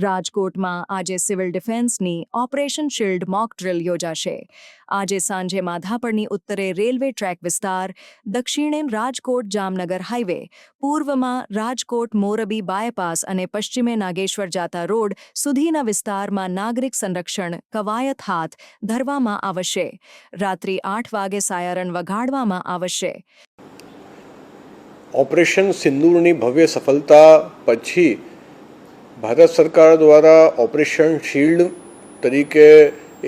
રાજકોટમાં આજે સિવિલ ડિફેન્સની ઓપરેશન શિલ્ડ મોક ડ્રિલ યોજાશે. આજે સાંજે માધાપરની ઉત્તરે રેલવે ટ્રેક વિસ્તાર, દક્ષિણે રાજકોટ જામનગર હાઈવે, પૂર્વમાં રાજકોટ મોરબી બાયપાસ અને પશ્ચિમે નાગેશ્વર જાતા રોડ સુધીના વિસ્તારમાં નાગરિક સંરક્ષણ કવાયત હાથ ધરવામાં આવશે. રાત્રિ 8 વાગે સાયરન વગાડવામાં આવશે. ઓપરેશન સિંદૂરની ભવ્ય સફળતા પછી ભારત સરકાર દ્વારા ઓપરેશન શિલ્ડ તરીકે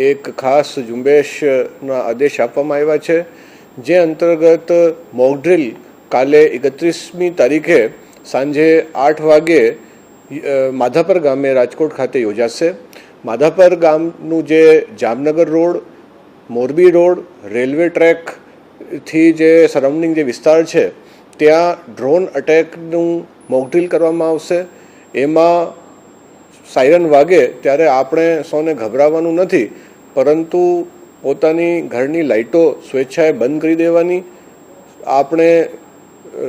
એક ખાસ ઝુંબેશના આદેશ આપવામાં આવ્યા છે, જે અંતર્ગત મોકડ્રીલ કાલે 31મી તારીખે સાંજે 8 વાગે માધાપર ગામે રાજકોટ ખાતે યોજાશે. માધાપર ગામનું જે Jamnagar road, Morbi road, railway ટ્રેકથી જે સરાઉન્ડિંગ જે વિસ્તાર છે ત્યાં ડ્રોન અટેકનું મોકડ્રીલ કરવામાં આવશે. એમાં સાયરન વાગે ત્યારે આપણે સૌને ગભરાવાનું નથી, પરંતુ પોતાની ઘરની લાઇટો સ્વેચ્છાએ બંધ કરી દેવાની. આપણે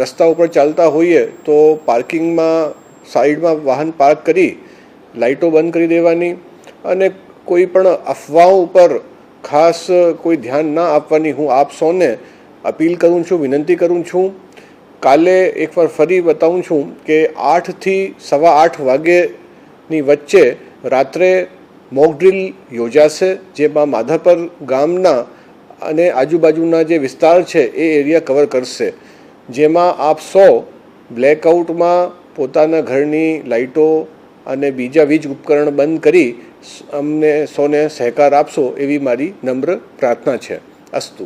રસ્તા ઉપર ચાલતા હોઈએ તો પાર્કિંગમાં સાઈડમાં વાહન પાર્ક કરી લાઇટો બંધ કરી દેવાની અને કોઈ પણ અફવાઓ ઉપર ખાસ કોઈ ધ્યાન ના આપવાની હું આપ સૌને અપીલ કરું છું, વિનંતી કરું છું. કાલે એકવાર ફરી બતાવું છું કે 8 થી 8:15 વાગ્યેની વચ્ચે રાત્રે મોકડ્રીલ યોજાશે, જેમાં માધાપર ગામના અને આજુબાજુના જે વિસ્તાર છે એ એરિયા કવર કરશે, જેમાં આપ સૌ બ્લેકઆઉટમાં પોતાના ઘરની લાઇટો અને બીજા વીજ ઉપકરણ બંધ કરી અમને સૌને સહકાર આપશો એવી મારી નમ્ર પ્રાર્થના છે. અસ્તુ.